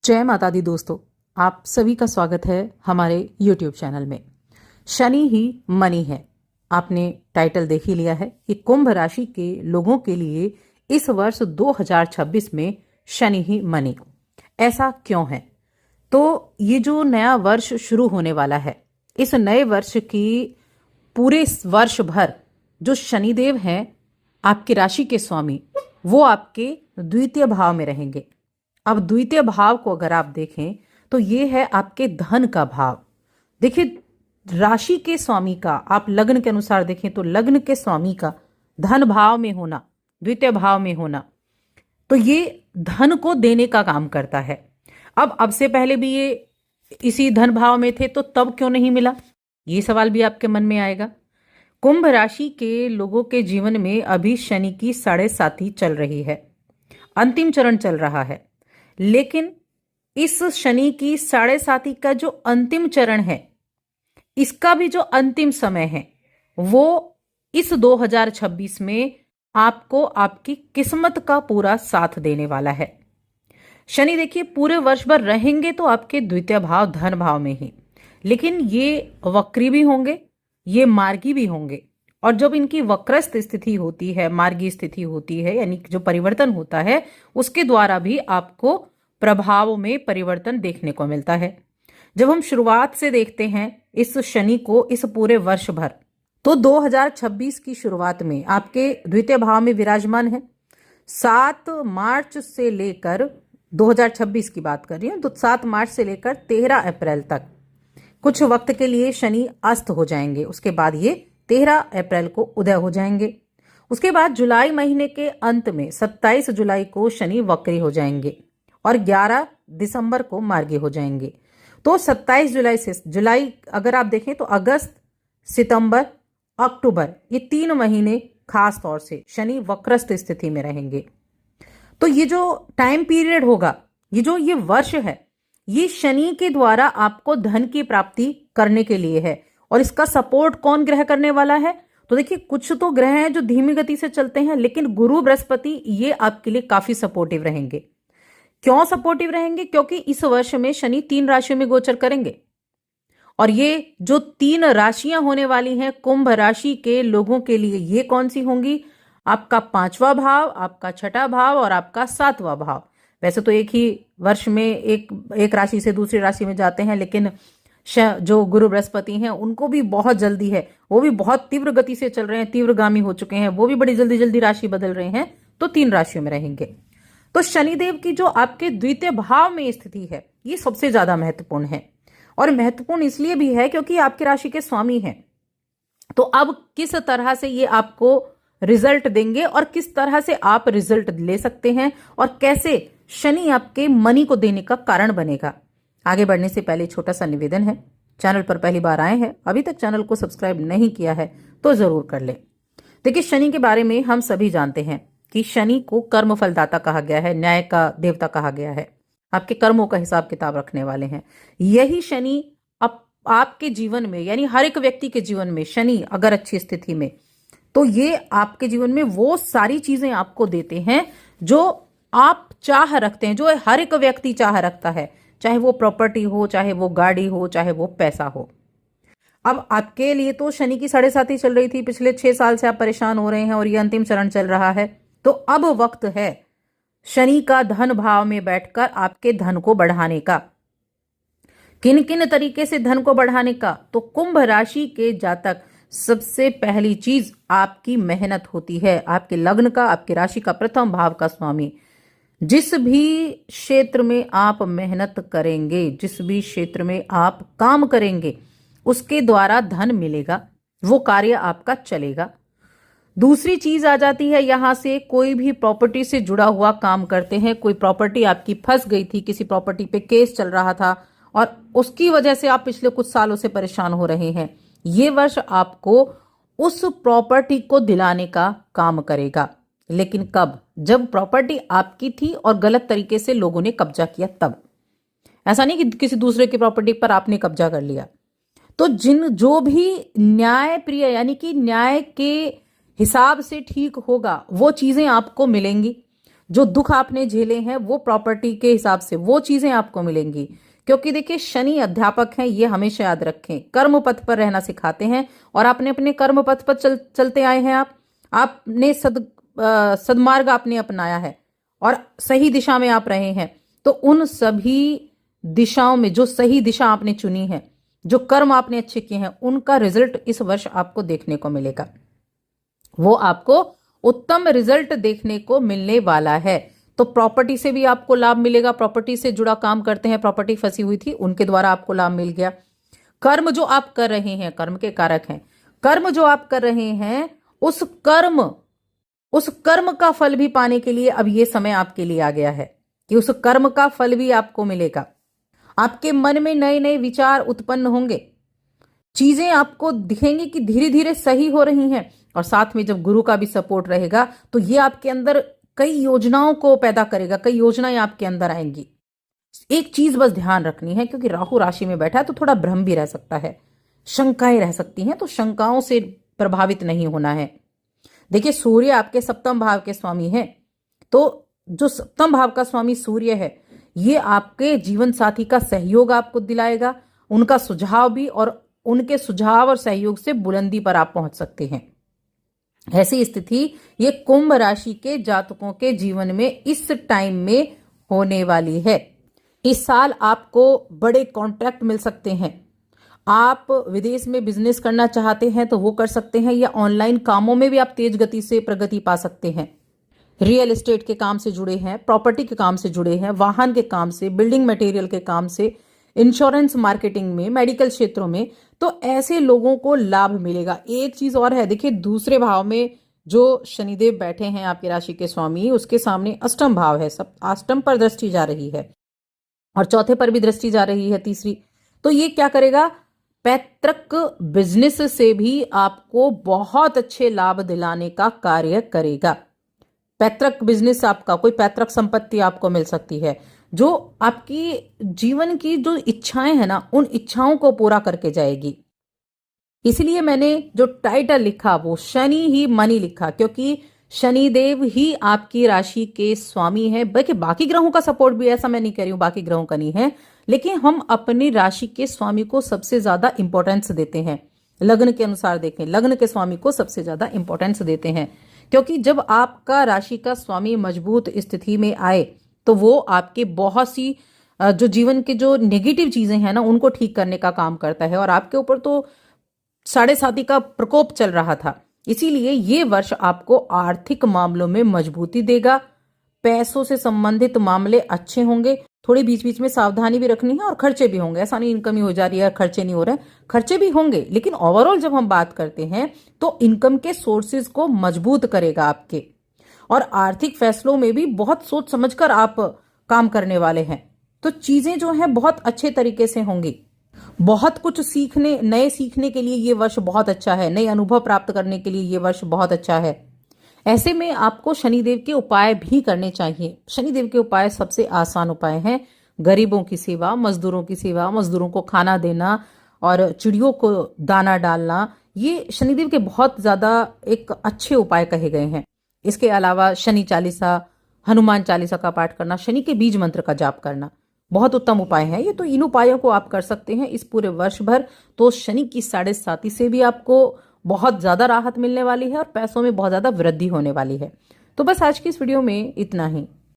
जय माता दी दोस्तों, आप सभी का स्वागत है हमारे YouTube चैनल में। शनि ही मनी है। आपने टाइटल देख ही लिया है कि कुंभ राशि के लोगों के लिए इस वर्ष 2026 में शनि ही मनी। ऐसा क्यों है? तो ये जो नया वर्ष शुरू होने वाला है, इस नए वर्ष की पूरे वर्ष भर जो शनिदेव हैं आपकी राशि के स्वामी, वो आपके द्वितीय भाव में रहेंगे। अब द्वितीय भाव को अगर आप देखें तो ये है आपके धन का भाव। देखिए, राशि के स्वामी का आप लग्न के अनुसार देखें तो लग्न के स्वामी का धन भाव में होना, द्वितीय भाव में होना, तो ये धन को देने का काम करता है। अब से पहले भी ये इसी धन भाव में थे, तो तब क्यों नहीं मिला? ये सवाल भी आपके मन में आएगा। कुंभ राशि के लोगों के जीवन में अभी शनि की 7.5 चल रही है, अंतिम चरण चल रहा है। लेकिन इस शनि की 7.5 का जो अंतिम चरण है, इसका भी जो अंतिम समय है, वो इस 2026 में आपको आपकी किस्मत का पूरा साथ देने वाला है। शनि देखिए पूरे वर्ष भर रहेंगे तो आपके द्वितीय भाव धन भाव में ही, लेकिन ये वक्री भी होंगे, ये मार्गी भी होंगे। और जब इनकी वक्रस्थ स्थिति होती है, मार्गी स्थिति होती है, यानी जो परिवर्तन होता है, उसके द्वारा भी आपको प्रभाव में परिवर्तन देखने को मिलता है। जब हम शुरुआत से देखते हैं इस शनि को इस पूरे वर्ष भर, तो 2026 की शुरुआत में आपके द्वितीय भाव में विराजमान है। 7 मार्च से लेकर 2026 की बात कर रही हूं, तो 7 मार्च से लेकर 13 अप्रैल तक कुछ वक्त के लिए शनि अस्त हो जाएंगे। उसके बाद ये 13 अप्रैल को उदय हो जाएंगे। उसके बाद जुलाई महीने के अंत में 27 जुलाई को शनि वक्री हो जाएंगे और 11 दिसंबर को मार्गी हो जाएंगे। तो 27 जुलाई से जुलाई अगर आप देखें तो अगस्त, सितंबर, अक्टूबर, ये 3 महीने खास तौर से शनि वक्रस्थ स्थिति में रहेंगे। तो ये जो टाइम पीरियड होगा, ये वर्ष है, ये शनि के द्वारा आपको धन की प्राप्ति करने के लिए है। और इसका सपोर्ट कौन ग्रह करने वाला है? तो देखिए, कुछ तो ग्रह हैं जो धीमी गति से चलते हैं, लेकिन गुरु बृहस्पति ये आपके लिए काफी सपोर्टिव रहेंगे। क्यों सपोर्टिव रहेंगे? क्योंकि इस वर्ष में शनि 3 राशियों में गोचर करेंगे। और ये जो 3 राशियां होने वाली हैं कुंभ राशि के लोगों के लिए, ये कौन सी होंगी? आपका 5वां भाव, आपका 6ठा भाव और आपका 7वां भाव। वैसे तो एक ही वर्ष में एक राशि से दूसरी राशि में जाते हैं, लेकिन जो गुरु बृहस्पति हैं उनको भी बहुत जल्दी है, वो भी बहुत तीव्र गति से चल रहे हैं, तीव्रगामी हो चुके हैं, वो भी बड़ी जल्दी जल्दी राशि बदल रहे हैं, तो 3 राशियों में रहेंगे। तो शनिदेव की जो आपके द्वितीय भाव में स्थिति है, ये सबसे ज्यादा महत्वपूर्ण है। और महत्वपूर्ण इसलिए भी है क्योंकि आपकी राशि के स्वामी हैं। तो अब किस तरह से ये आपको रिजल्ट देंगे और किस तरह से आप रिजल्ट ले सकते हैं और कैसे शनि आपके मनी को देने का कारण बनेगा। आगे बढ़ने से पहले छोटा सा निवेदन है, चैनल पर पहली बार आए हैं, अभी तक चैनल को सब्सक्राइब नहीं किया है तो जरूर कर लें। देखिए, शनि के बारे में हम सभी जानते हैं कि शनि को कर्म फलदाता कहा गया है, न्याय का देवता कहा गया है, आपके कर्मों का हिसाब किताब रखने वाले हैं। यही शनि आपके जीवन में, यानी हर एक व्यक्ति के जीवन में शनि अगर अच्छी स्थिति में, तो ये आपके जीवन में वो सारी चीजें आपको देते हैं जो आप चाह रखते हैं, जो हर एक व्यक्ति चाह रखता है, चाहे वो प्रॉपर्टी हो, चाहे वो गाड़ी हो, चाहे वो पैसा हो। अब आपके लिए तो शनि की 7.5 चल रही थी, पिछले 6 साल से आप परेशान हो रहे हैं और ये अंतिम चरण चल रहा है। तो अब वक्त है शनि का धन भाव में बैठकर आपके धन को बढ़ाने का। किन किन तरीके से धन को बढ़ाने का? तो कुंभ राशि के जातक, सबसे पहली चीज आपकी मेहनत होती है। आपके लग्न का, आपकी राशि का प्रथम भाव का स्वामी, जिस भी क्षेत्र में आप मेहनत करेंगे, जिस भी क्षेत्र में आप काम करेंगे, उसके द्वारा धन मिलेगा, वो कार्य आपका चलेगा। दूसरी चीज आ जाती है यहां से, कोई भी प्रॉपर्टी से जुड़ा हुआ काम करते हैं, कोई प्रॉपर्टी आपकी फंस गई थी, किसी प्रॉपर्टी पे केस चल रहा था और उसकी वजह से आप पिछले कुछ सालों से परेशान हो रहे हैं, ये वर्ष आपको उस प्रॉपर्टी को दिलाने का काम करेगा। लेकिन कब? जब प्रॉपर्टी आपकी थी और गलत तरीके से लोगों ने कब्जा किया तब। ऐसा नहीं कि किसी दूसरे की प्रॉपर्टी पर आपने कब्जा कर लिया। तो जो भी न्याय प्रिय, यानी कि न्याय के हिसाब से ठीक होगा, वो चीजें आपको मिलेंगी। जो दुख आपने झेले हैं वो प्रॉपर्टी के हिसाब से वो चीजें आपको मिलेंगी। क्योंकि देखिए शनि अध्यापक हैं, ये हमेशा याद रखें, कर्म पथ पर रहना सिखाते हैं और आपने अपने कर्म पथ पर चलते आए हैं। आपने सदमार्ग आपने अपनाया है और सही दिशा में आप रहे हैं। तो उन सभी दिशाओं में जो सही दिशा आपने चुनी है, जो कर्म आपने अच्छे किए हैं, उनका रिजल्ट इस वर्ष आपको देखने को मिलेगा। वो आपको उत्तम रिजल्ट देखने को मिलने वाला है। तो प्रॉपर्टी से भी आपको लाभ मिलेगा। प्रॉपर्टी से जुड़ा काम करते हैं, प्रॉपर्टी फंसी हुई थी, उनके द्वारा आपको लाभ मिल गया। कर्म जो आप कर रहे हैं, कर्म के कारक हैं, कर्म जो आप कर रहे हैं उस कर्म का फल भी पाने के लिए अब ये समय आपके लिए आ गया है कि उस कर्म का फल भी आपको मिलेगा। आपके मन में नए नए विचार उत्पन्न होंगे, चीजें आपको दिखेंगी कि धीरे धीरे सही हो रही हैं। और साथ में जब गुरु का भी सपोर्ट रहेगा तो ये आपके अंदर कई योजनाओं को पैदा करेगा, कई योजनाएं आपके अंदर आएंगी। एक चीज बस ध्यान रखनी है, क्योंकि राहु राशि में बैठा है तो थोड़ा भ्रम भी रह सकता है, शंकाएं रह सकती हैं, तो शंकाओं से प्रभावित नहीं होना है। देखिए सूर्य आपके सप्तम भाव के स्वामी हैं, तो जो सप्तम भाव का स्वामी सूर्य है ये आपके जीवन साथी का सहयोग आपको दिलाएगा, उनका सुझाव भी, और उनके सुझाव और सहयोग से बुलंदी पर आप पहुंच सकते हैं। ऐसी स्थिति ये कुंभ राशि के जातकों के जीवन में इस टाइम में होने वाली है। इस साल आपको बड़े कॉन्ट्रैक्ट मिल सकते हैं। आप विदेश में बिजनेस करना चाहते हैं तो वो कर सकते हैं, या ऑनलाइन कामों में भी आप तेज गति से प्रगति पा सकते हैं। रियल एस्टेट के काम से जुड़े हैं, प्रॉपर्टी के काम से जुड़े हैं, वाहन के काम से, बिल्डिंग मटेरियल के काम से, इंश्योरेंस मार्केटिंग में, मेडिकल क्षेत्रों में, तो ऐसे लोगों को लाभ मिलेगा। एक चीज और है, देखिए दूसरे भाव में जो शनिदेव बैठे हैं आपकी राशि के स्वामी, उसके सामने अष्टम भाव है, सब अष्टम पर दृष्टि जा रही है और चौथे पर भी दृष्टि जा रही है, तीसरी। तो ये क्या करेगा, पैतृक बिजनेस से भी आपको बहुत अच्छे लाभ दिलाने का कार्य करेगा। पैतृक बिजनेस, आपका कोई पैतृक संपत्ति आपको मिल सकती है जो आपकी जीवन की जो इच्छाएं हैं ना, उन इच्छाओं को पूरा करके जाएगी। इसलिए मैंने जो टाइटल लिखा वो शनि ही मनी लिखा, क्योंकि शनिदेव ही आपकी राशि के स्वामी है। बाकी ग्रहों का सपोर्ट भी, ऐसा मैं नहीं कह रही हूं बाकी ग्रहों का नहीं है, लेकिन हम अपनी राशि के स्वामी को सबसे ज्यादा इंपॉर्टेंस देते हैं। लग्न के अनुसार देखें, लग्न के स्वामी को सबसे ज्यादा इंपॉर्टेंस देते हैं, क्योंकि जब आपका राशि का स्वामी मजबूत स्थिति में आए तो वो आपके बहुत सी जो जीवन के जो नेगेटिव चीजें हैं ना, उनको ठीक करने का काम करता है। और आपके ऊपर तो 7.5 का प्रकोप चल रहा था, इसीलिए ये वर्ष आपको आर्थिक मामलों में मजबूती देगा। पैसों से संबंधित मामले अच्छे होंगे, थोड़ी बीच बीच में सावधानी भी रखनी है, और खर्चे भी होंगे। ऐसा नहीं इनकम ही हो जा रही है, खर्चे नहीं हो रहे, खर्चे भी होंगे, लेकिन ओवरऑल जब हम बात करते हैं तो इनकम के सोर्सेज को मजबूत करेगा आपके। और आर्थिक फैसलों में भी बहुत सोच समझकर आप काम करने वाले हैं, तो चीजें जो है बहुत अच्छे तरीके से होंगी। बहुत कुछ नए सीखने के लिए ये वर्ष बहुत अच्छा है, नए अनुभव प्राप्त करने के लिए ये वर्ष बहुत अच्छा है। ऐसे में आपको शनिदेव के उपाय भी करने चाहिए। शनिदेव के उपाय सबसे आसान उपाय हैं, गरीबों की सेवा, मजदूरों की सेवा, मजदूरों को खाना देना और चिड़ियों को दाना डालना, ये शनिदेव के बहुत ज्यादा एक अच्छे उपाय कहे गए हैं। इसके अलावा शनि चालीसा, हनुमान चालीसा का पाठ करना, शनि के बीज मंत्र का जाप करना बहुत उत्तम उपाय है ये। तो इन उपायों को आप कर सकते हैं इस पूरे वर्ष भर। तो शनि की 7.5 से भी आपको बहुत ज्यादा राहत मिलने वाली है और पैसों में बहुत ज्यादा वृद्धि होने वाली है। तो बस आज की इस वीडियो में इतना ही।